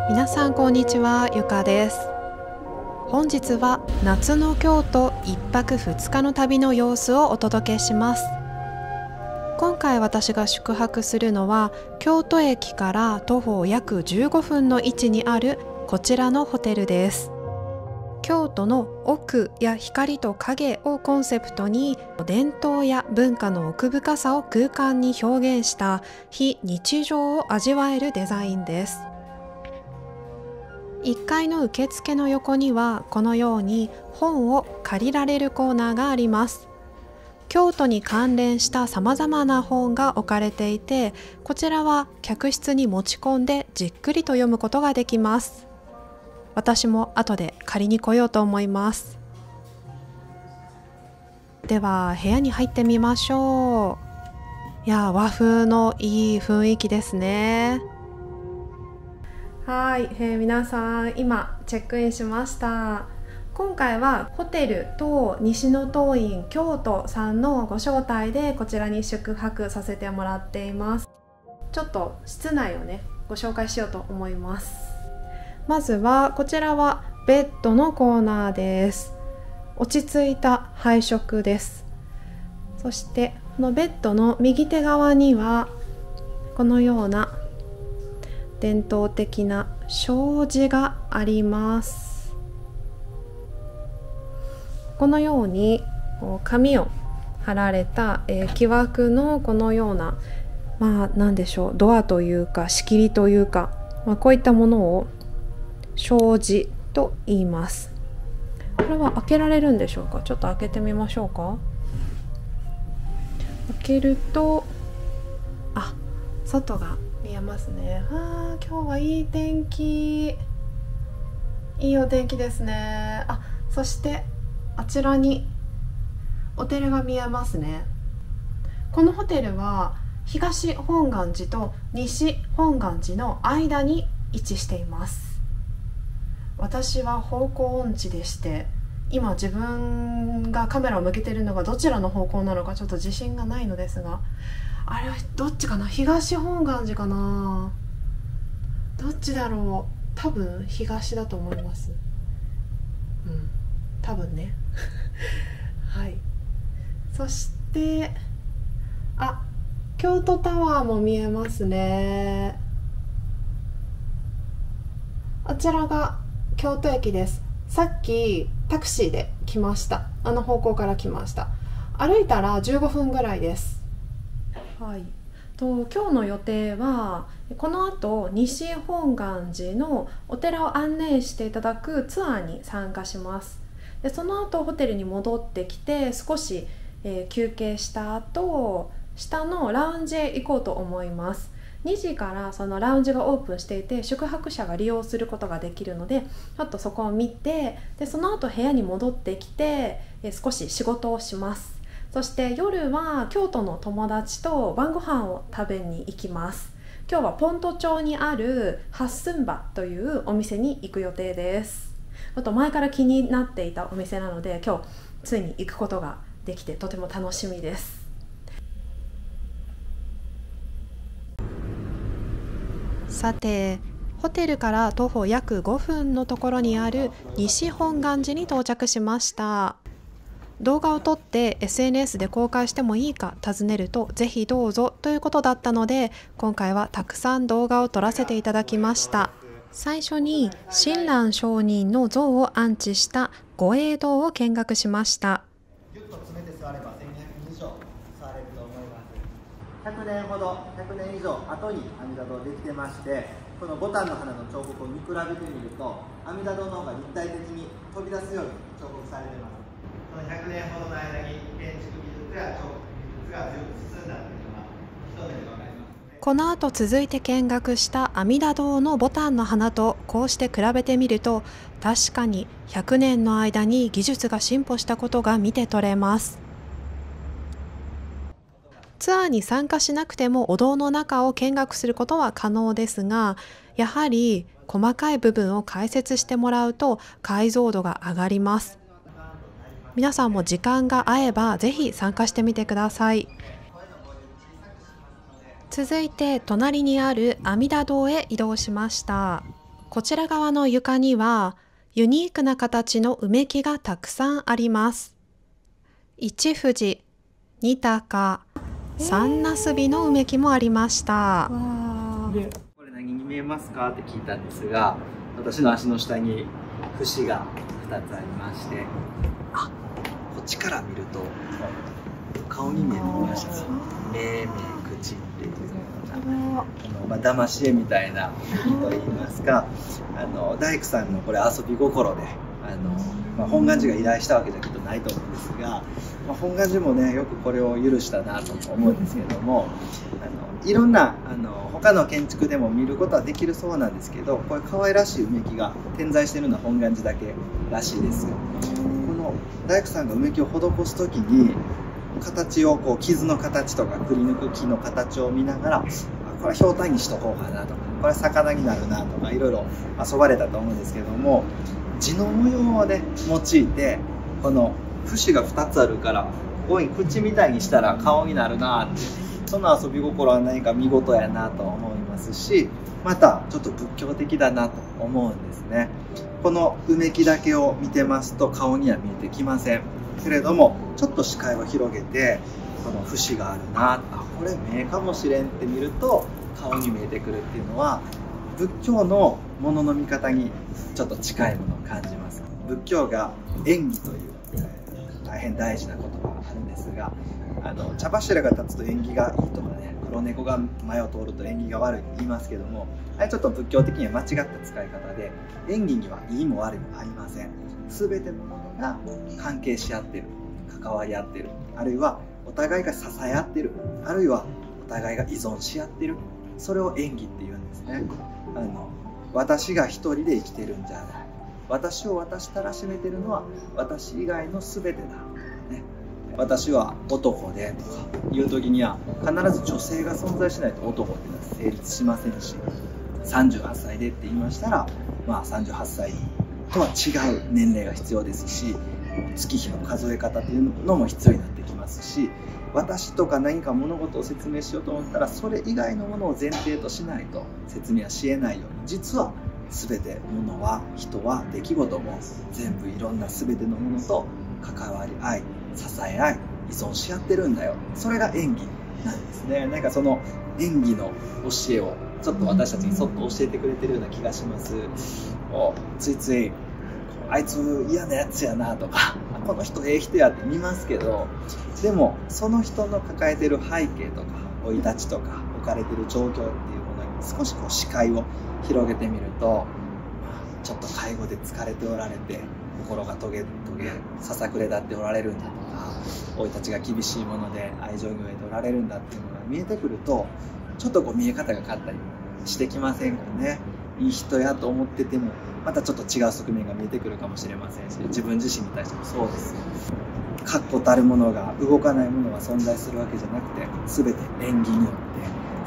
皆さんこんにちは、ゆかです。本日は夏の京都1泊2日の旅の様子をお届けします。今回私が宿泊するのは京都駅から徒歩約15分の位置にあるこちらのホテルです。京都の奥や光と影をコンセプトに伝統や文化の奥深さを空間に表現した非日常を味わえるデザインです。1階の受付の横にはこのように本を借りられるコーナーがあります。京都に関連したさまざまな本が置かれていて、こちらは客室に持ち込んでじっくりと読むことができます。私も後で借りに来ようと思います。では部屋に入ってみましょう。いや、和風のいい雰囲気ですね。はい、皆さん今チェックインしました。今回はホテルと西の東院京都さんのご招待でこちらに宿泊させてもらっています。ちょっと室内をねご紹介しようと思います。まずはこちらはベッドのコーナーです。落ち着いた配色です。そしてこのベッドの右手側にはこのような伝統的な障子があります。このように紙を貼られた、木枠のこのような何でしょう、ドアというか仕切りというか、こういったものを障子と言います。これは開けられるんでしょうか。ちょっと開けてみましょうか。開けると外が見えますね。今日はいい天気、いいお天気ですね。そしてあちらにお寺が見えますね。このホテルは東本願寺と西本願寺の間に位置しています。私は方向音痴でして、今自分がカメラを向けているのがどちらの方向なのかちょっと自信がないのですが、あれはどっちかな、東本願寺かな、どっちだろう。多分東だと思います。多分ねはい。そして京都タワーも見えますね。あちらが京都駅です。さっきタクシーで来ました。あの方向から来ました。歩いたら15分ぐらいです。今日の予定はこの後西本願寺のお寺を案内していただくツアーに参加します。でその後ホテルに戻ってきて少し、休憩した後下のラウンジへ行こうと思います。2時からそのラウンジがオープンしていて宿泊者が利用することができるので、ちょっとそこを見て、でその後部屋に戻ってきて、少し仕事をします。そして夜は京都の友達と晩ご飯を食べに行きます。今日はポント町にあるハッスンバというお店に行く予定です。あと前から気になっていたお店なので今日ついに行くことができてとても楽しみです。さて、ホテルから徒歩約5分のところにある西本願寺に到着しました。動画を撮って SNS で公開してもいいか尋ねると、ぜひどうぞということだったので、今回はたくさん動画を撮らせていただきました。最初に親鸞上人の像を安置した御影堂を見学しました。ぎゅっと詰めて座れば1200人以上座れると思います。100年以上後に阿弥陀堂できてまして、この牡丹の花の彫刻を見比べてみると阿弥陀堂の方が立体的に飛び出すように彫刻されています。この100年ほどの間に建築技術や彫刻技術が随分進んだというのが一目で分かります。この後続いて見学した阿弥陀堂の牡丹の花とこうして比べてみると、確かに100年の間に技術が進歩したことが見て取れます。ツアーに参加しなくてもお堂の中を見学することは可能ですが、やはり細かい部分を解説してもらうと解像度が上がります。皆さんも時間が合えばぜひ参加してみてください。続いて隣にある阿弥陀堂へ移動しました。こちら側の床にはユニークな形の埋め木がたくさんあります。1富士、2鷹、3なすびの埋め木もありました。で、これ何に見えますかって聞いたんですが、私の足の下に節が2つありまして、こっちから見ると顔に見えてきました。目、口っていう騙し絵みたいなと言いますか、大工さんのこれ遊び心で本願寺が依頼したわけじゃきっとないと思うんですが、本願寺もねよくこれを許したなと思うんですけども、いろんな他の建築でも見ることはできるそうなんですけど、これ可愛らしい埋め木が点在しているのは本願寺だけらしいです。この大工さんが埋め木を施す時に形を傷の形とかくり抜く木の形を見ながら、これはひょうたんにしとこうかなとか、これは魚になるなとか、いろいろ遊ばれたと思うんですけども、地の模様をね用いて、この節が2つあるからここに口みたいにしたら顔になるなって、その遊び心は何か見事やなと思いますし、またちょっと仏教的だなと思うんですね。この埋め木だけを見てますと顔には見えてきませんけれども、ちょっと視界を広げてこの節があるな、これ目かもしれんって見ると顔に見えてくるっていうのは、仏教のものの見方にちょっと近いものを感じます。仏教が縁起という、大変大事な言葉があるんですが、茶柱が立つと縁起がいいとかね、黒猫が前を通ると縁起が悪いって言いますけども、あれちょっと仏教的には間違った使い方で、縁起にはいいも悪いもありません。全てのものが関係し合ってる、関わり合ってる、あるいはお互いが支え合ってる、あるいはお互いが依存し合ってる、それを縁起って言うんですね。私が一人で生きてるんじゃない、私を私たらしめてるのは私以外の全てだ、ね、私は男でとかいう時には必ず女性が存在しないと男っていうのは成立しませんし、38歳でって言いましたら、38歳とは違う年齢が必要ですし、月日の数え方というのも必要になってきますし、私とか何か物事を説明しようと思ったら、それ以外のものを前提としないと説明はし得ないように、実は全て物は人は出来事も全部いろんな全てのものと関わり合い、支え合い、依存し合ってるんだよ。それが演技なんですね。なんかその演技の教えをちょっと私たちにそっと教えてくれてるような気がします。ついついあいつ嫌なやつやなとか、この人ええ人やって見ますけど、でもその人の抱えてる背景とか生い立ちとか置かれてる状況っていうものに少し視界を広げてみると、ちょっと介護で疲れておられて心がトゲトゲささくれ立っておられるんだとか、生い立ちが厳しいもので愛情に飢えておられるんだっていうのが見えてくると、ちょっと見え方が変わったりしてきませんかね。いい人やと思っててもまたちょっと違う側面が見えてくるかもしれませんし、自分自身に対してもそうです。確固たるものが、動かないものが存在するわけじゃなくて、全て縁起によっ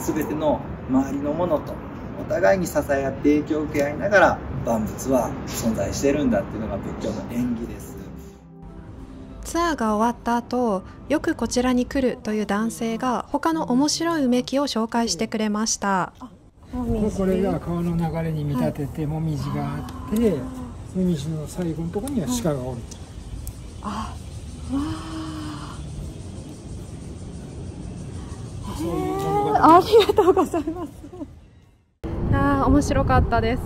て全ての周りのものとお互いに支え合って影響を受け合いながら万物は存在してるんだっていうのが仏教の縁起です。ツアーが終わった後、よくこちらに来るという男性が他の面白い埋め木を紹介してくれました。これが川の流れに見立ててもみじがあって、もみじの最後のところには鹿がおる。ありがとうございます。面白かったです。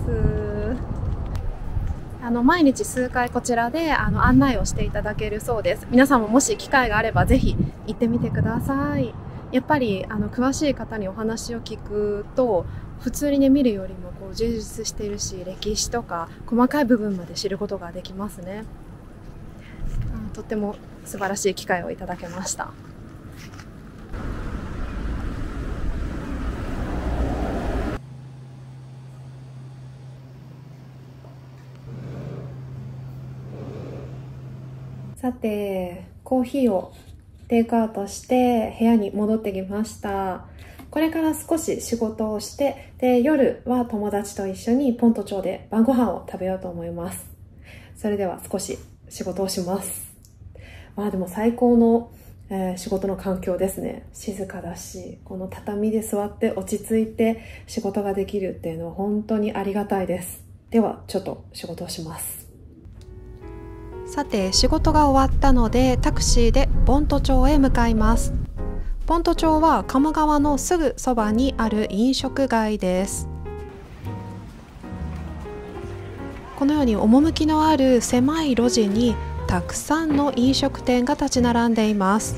毎日数回こちらで案内をしていただけるそうです。皆さんももし機会があればぜひ行ってみてください。やっぱり詳しい方にお話を聞くと、普通にね見るよりも充実しているし、歴史とか細かい部分まで知ることができますね。とっても素晴らしい機会をいただけました。さて、コーヒーをテイクアウトして部屋に戻ってきました。これから少し仕事をして、で夜は友達と一緒にポント町で晩ご飯を食べようと思います。それでは少し仕事をします。でも最高の、仕事の環境ですね。静かだし、この畳で座って落ち着いて仕事ができるっていうのは本当にありがたいです。ではちょっと仕事をします。さて仕事が終わったのでタクシーで盆都町へ向かいます。盆都町は鴨川のすぐそばにある飲食街です。このように趣のある狭い路地にたくさんの飲食店が立ち並んでいます。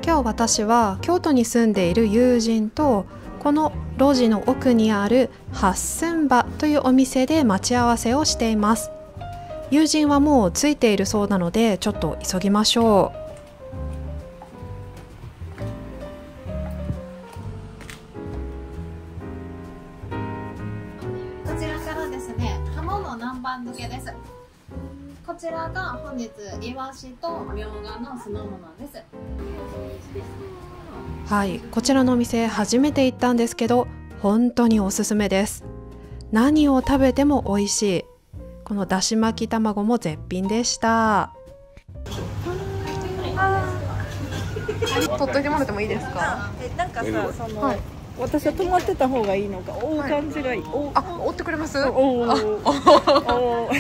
今日私は京都に住んでいる友人とこの路地の奥にある八寸場というお店で待ち合わせをしています。友人はもう着いているそうなのでちょっと急ぎましょう。こちらからですね、鴨の南蛮漬けです。こちらが本日イワシとみょうがの酢の物です。はい、こちらのお店初めて行ったんですけど本当におすすめです。何を食べても美味しい。このだし巻き卵も絶品でした。取っといてもらってもいいですか？なんかさ、はい、私は止まってた方がいいのか、追う感じがいい。あ、追ってくれます？ありがとうございま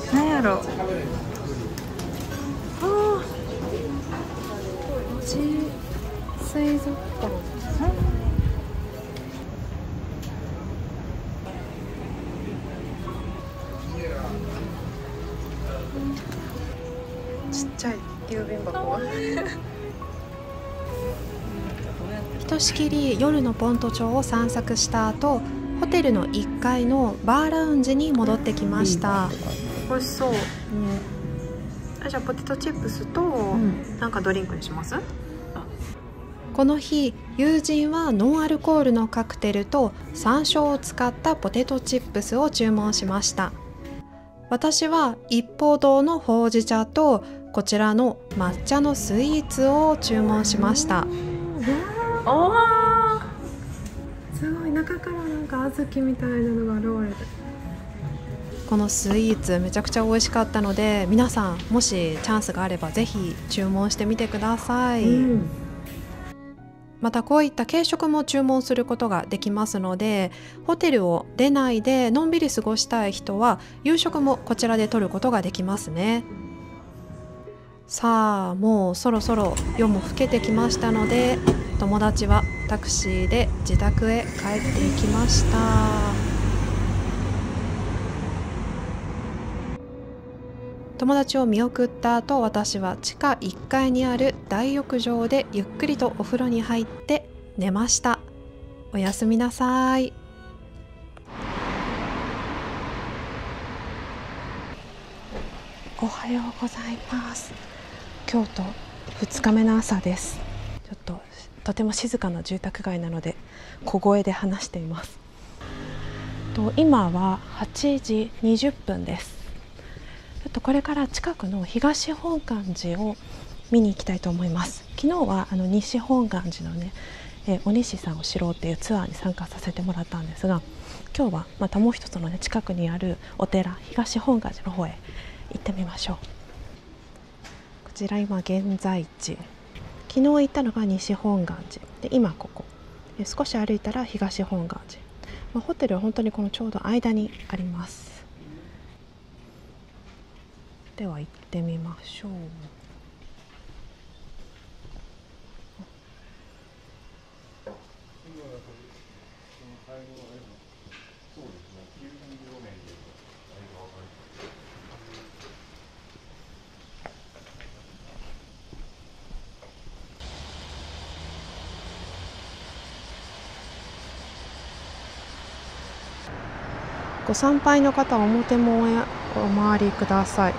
す。なんやろ。水族館。ちっちゃい郵便箱。ひとしきり夜の盆都町を散策した後、ホテルの1階のバーラウンジに戻ってきました。美味しそう。じゃあポテトチップスとなんかドリンクにします？この日友人はノンアルコールのカクテルと山椒を使ったポテトチップスを注文しました。私は一方堂のほうじ茶とこちらの抹茶のスイーツを注文しました。すごい、中からなんか小豆みたいなのが現れる。このスイーツめちゃくちゃ美味しかったので皆さんもしチャンスがあればぜひ注文してみてください。またこういった軽食も注文することができますので、ホテルを出ないでのんびり過ごしたい人は夕食もこちらで取ることができますね。さあもうそろそろ夜も更けてきましたので友達はタクシーで自宅へ帰っていきました。友達を見送った後、私は地下1階にある大浴場でゆっくりとお風呂に入って寝ました。おやすみなさい。おはようございます。京都2日目の朝です。ちょっととても静かな住宅街なので小声で話しています。今は8時20分です。ちょっとこれから近くの東本願寺を見に行きたいと思います。昨日は西本願寺のね、お西さんを知ろうっていうツアーに参加させてもらったんですが、今日はまたもう一つのね近くにあるお寺東本願寺の方へ行ってみましょう。こちら今現在地、昨日行ったのが西本願寺で、今ここ少し歩いたら東本願寺、ホテルは本当にこのちょうど間にあります。では行ってみましょう。ご参拝の方は表門へお回りください。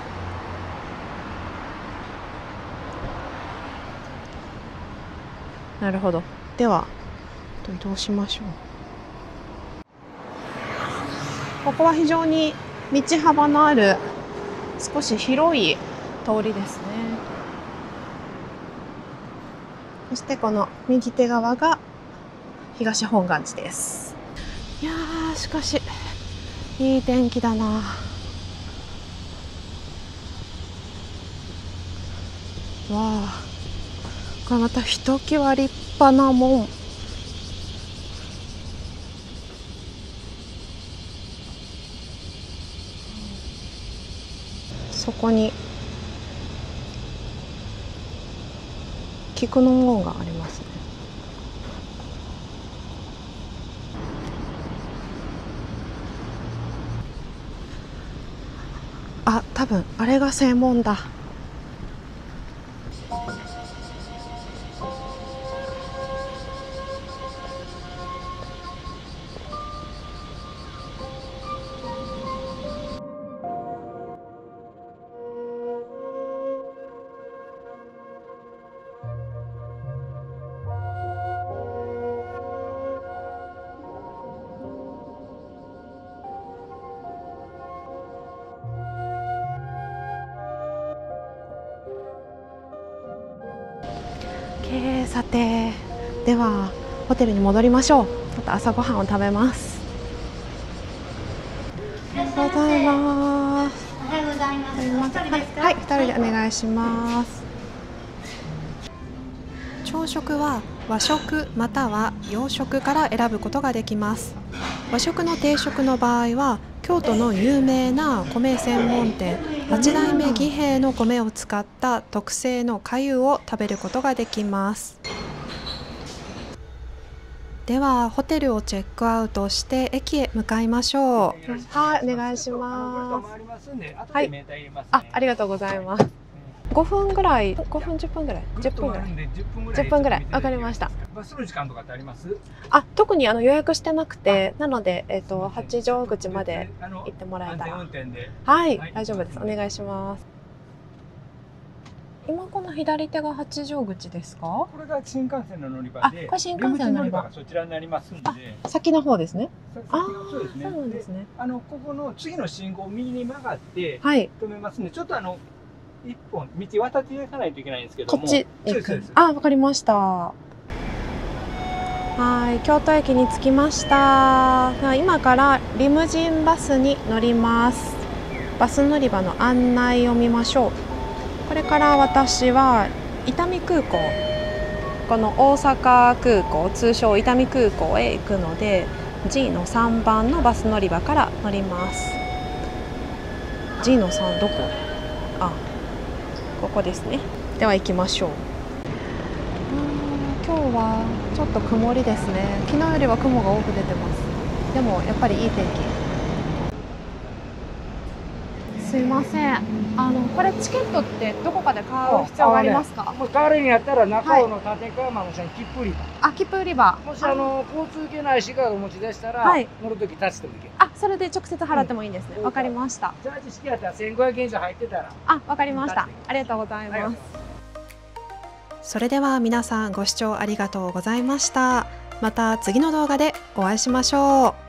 なるほど。では移動しましょう。ここは非常に道幅のある少し広い通りですね。そしてこの右手側が東本願寺です。いやー、しかしいい天気だな。あ、これまたひときわ立派な門。そこに菊の門がありますね。あ、多分あれが正門だ。さて、ではホテルに戻りましょう。また朝ごはんを食べます。おはようございます。おはようございます。お一人ですか？はい、一人でお願いします。朝食は和食または洋食から選ぶことができます。和食の定食の場合は京都の有名な米専門店八代目義兵衛の米を使った特製の粥を食べることができます。ではホテルをチェックアウトして駅へ向かいましょう。はい、お願いします。はい、ありがとうございます。5分ぐらい、5分10分ぐらい、10分ぐらい、10分ぐらい、わかりました。バスの時間とかってあります？あ、特に予約してなくて、なので八丈口まで行ってもらえたら、はい、大丈夫です。お願いします。今この左手が八丈口ですか？これが新幹線の乗り場で、これ新幹線の乗り場がそちらになりますので、先の方ですね。そうですね。そうなんですね。ここの次の信号を右に曲がってはい、止めますんで、ちょっと一本道渡っていかないといけないんですけども、こっち行く。あ、わかりました。はい、京都駅に着きました。今からリムジンバスに乗ります。バス乗り場の案内を見ましょう。これから私は伊丹空港、この大阪空港、通称伊丹空港へ行くので G の3番のバス乗り場から乗ります。 G の3どこ？あ、ここですね。では行きましょう。今日はちょっと曇りですね。昨日よりは雲が多く出てます。でもやっぱりいい天気。すいません。これチケットってどこかで買う必要がありますか？もう買われるんやったら中尾の立川間の下に切符売り場。あ、切符売り場。もし交通系ないしカードお持ちでしたら、乗るとき立ちてもいける。あ、それで直接払ってもいいんですね。わかりました。チャージ式やったら1500円以上入ってたら。あ、わかりました。ありがとうございます。それでは皆さんご視聴ありがとうございました。また次の動画でお会いしましょう。